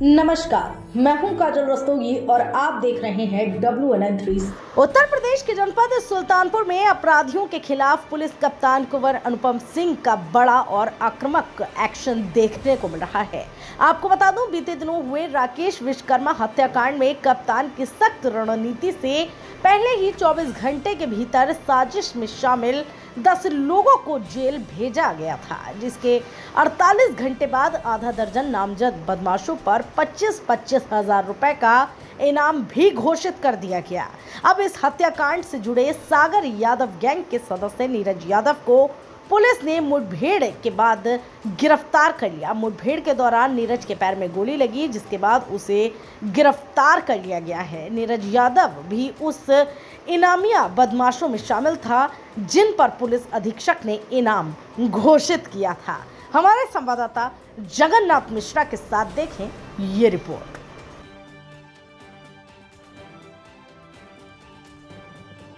नमस्कार, मैं हूं काजल रस्तोगी और आप देख रहे हैं WNN3। उत्तर प्रदेश के जनपद सुल्तानपुर में अपराधियों के खिलाफ पुलिस कप्तान कुंवर अनुपम सिंह का बड़ा और आक्रामक एक्शन देखने को मिल रहा है। आपको बता दूं, बीते दिनों हुए राकेश विश्वकर्मा हत्याकांड में कप्तान की सख्त रणनीति से पहले ही 24 घंटे के भीतर साजिश में शामिल 10 लोगों को जेल भेजा गया था, जिसके 48 घंटे बाद आधा दर्जन नामजद बदमाशों पर 25-25 हजार रुपए का इनाम भी घोषित कर दिया गया। अब इस हत्याकांड से जुड़े सागर यादव गैंग के सदस्य नीरज यादव को पुलिस ने मुठभेड़ के बाद गिरफ्तार कर लिया। मुठभेड़ के दौरान नीरज के पैर में गोली लगी, जिसके बाद उसे गिरफ्तार कर लिया गया है। नीरज यादव भी उस इनामिया बदमाशों में शामिल था, जिन पर पुलिस अधीक्षक ने इनाम घोषित किया था। हमारे संवाददाता जगन्नाथ मिश्रा के साथ देखें ये रिपोर्ट।